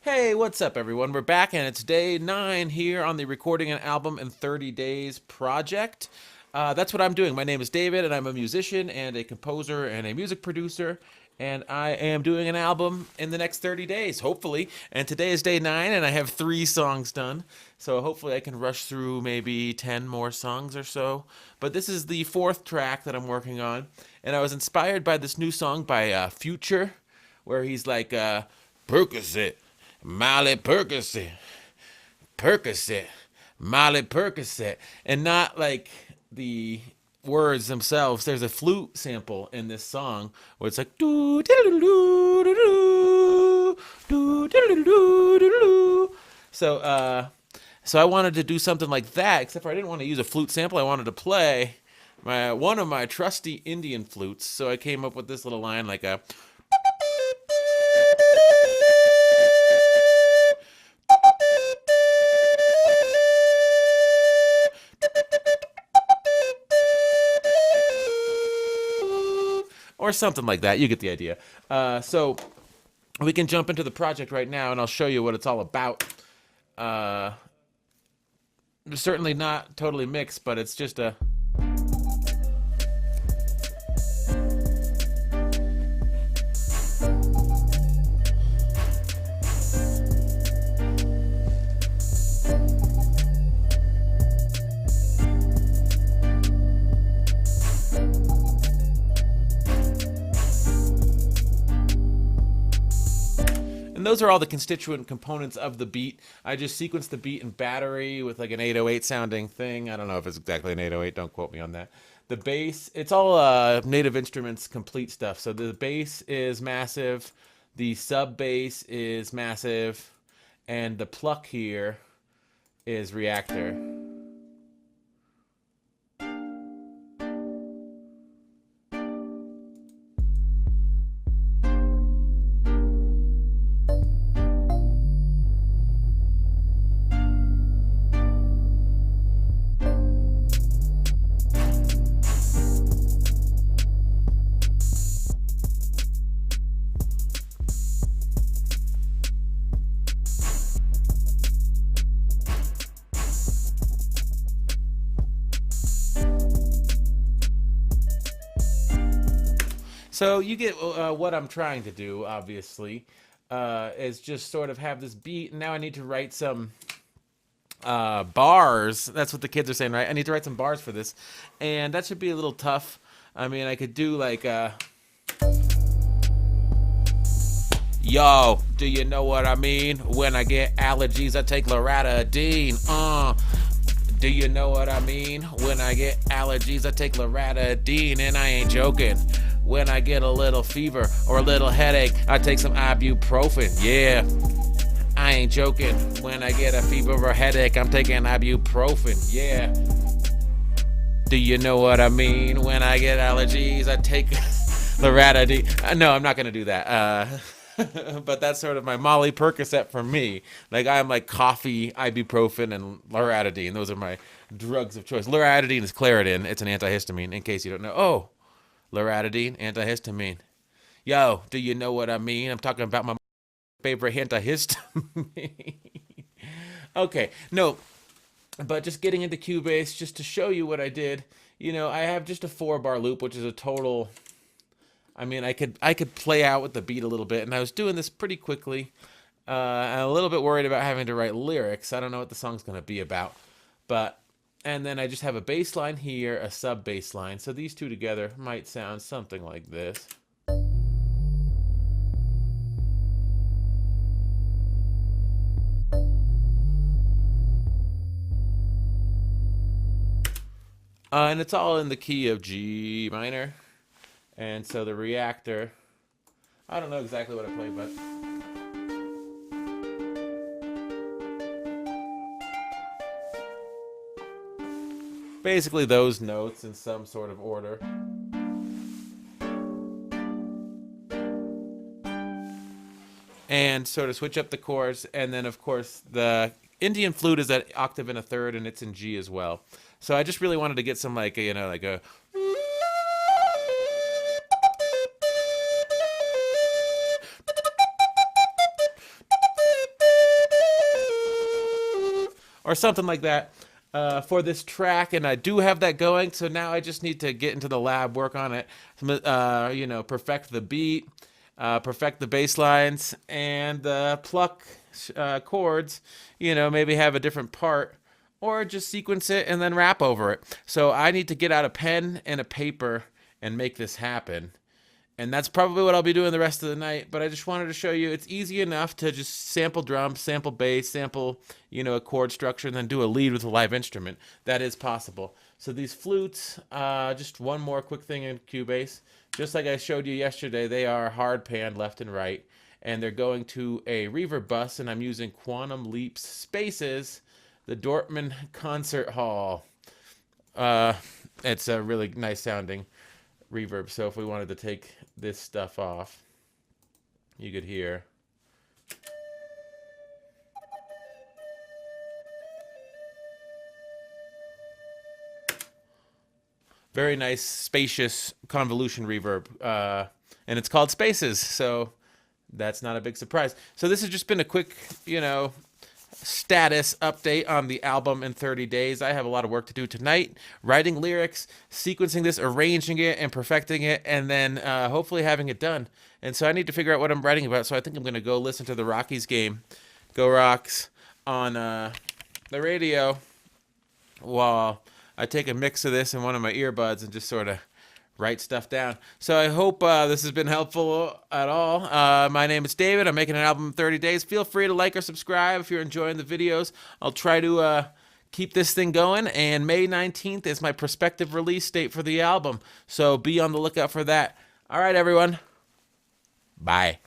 Hey, what's up, everyone? We're back, and it's day 9 here on the Recording an Album in 30 Days project. That's what I'm doing. My name is David, and I'm a musician and a composer and a music producer. And I am doing an album in the next 30 days, hopefully. And today is day 9, and I have 3 songs done. So hopefully I can rush through maybe 10 more songs or so. But this is the 4th track that I'm working on. And I was inspired by this new song by Future, where he's like, Percocet. Miley Percocet, Percocet, Miley Percocet, and not like the words themselves. There's a flute sample in this song where it's like doo doo doo doo doo doo doo doo. So I wanted to do something like that, except for I didn't want to use a flute sample. I wanted to play one of my trusty Indian flutes. So I came up with this little line like a or something like that. You get the idea. So we can jump into the project right now, and I'll show you what it's all about. Uh, Certainly not totally mixed, but it's just a. And those are all the constituent components of the beat. I just sequenced the beat in battery with like an 808 sounding thing. I don't know if it's exactly an 808. Don't quote me on that. The bass, it's all Native Instruments Komplete stuff. So the bass is massive. The sub bass is massive. And the pluck here is reactor. So you get what I'm trying to do, obviously, is just sort of have this beat, and now I need to write some bars. That's what the kids are saying, right? I need to write some bars for this, and that should be a little tough. I mean, I could do like, yo, do you know what I mean? When I get allergies, I take loratadine. Do you know what I mean? When I get allergies, I take loratadine, and I ain't joking. When I get a little fever or a little headache, I take some ibuprofen. Yeah, I ain't joking. When I get a fever or a headache, I'm taking ibuprofen. Yeah. Do you know what I mean? When I get allergies, I take loratadine. No, I'm not gonna do that. But that's sort of my Molly Percocet for me. Like I'm like coffee, ibuprofen, and loratadine. Those are my drugs of choice. Loratadine is Claritin. It's an antihistamine. In case you don't know. Oh, loratadine, antihistamine. Yo, do you know what I mean? I'm talking about my favorite antihistamine. Okay, no, but just getting into Cubase just to show you what I did. You know, I have just a 4-bar loop, which is a total. I mean, I could play out with the beat a little bit, and I was doing this pretty quickly. I'm a little bit worried about having to write lyrics. I don't know what the song's gonna be about, but and then I just have a bass line here, a sub bass line. So these two together might sound something like this. And it's all in the key of G minor. And so the reactor, I don't know exactly what I play, but basically those notes in some sort of order. And sort of switch up the chords. And then, of course, the Indian flute is at octave and a third, and it's in G as well. So I just really wanted to get some, like, you know, like a. or something like that for this track, and I do have that going. So now I just need to get into the lab, work on it, perfect the beat, perfect the bass lines, and pluck chords. Maybe have a different part, or just sequence it and then rap over it. So I need to get out a pen and a paper and make this happen. And that's probably what I'll be doing the rest of the night. But I just wanted to show you it's easy enough to just sample drums, sample bass, sample, a chord structure, and then do a lead with a live instrument. That is possible. So these flutes, just one more quick thing in Cubase. Just like I showed you yesterday, they are hard panned left and right. And they're going to a reverb bus, and I'm using Quantum Leap's Spaces, the Dortmund Concert Hall. It's a really nice sounding reverb. So if we wanted to take this stuff off, you could hear. Very nice, spacious convolution reverb. And it's called Spaces, so that's not a big surprise. So this has just been a quick, status update on the album in 30 days. I have a lot of work to do tonight, writing lyrics, sequencing this, arranging it, and perfecting it, and then hopefully having it done. And so I need to figure out what I'm writing about, so I think I'm going to go listen to the Rockies game, Go Rocks, on the radio while I take a mix of this in one of my earbuds and just sort of write stuff down. So I hope this has been helpful at all. My name is David. I'm making an album in 30 days. Feel free to like or subscribe if you're enjoying the videos. I'll try to keep this thing going, and May 19th is my prospective release date for the album. So be on the lookout for that. All right, everyone. Bye.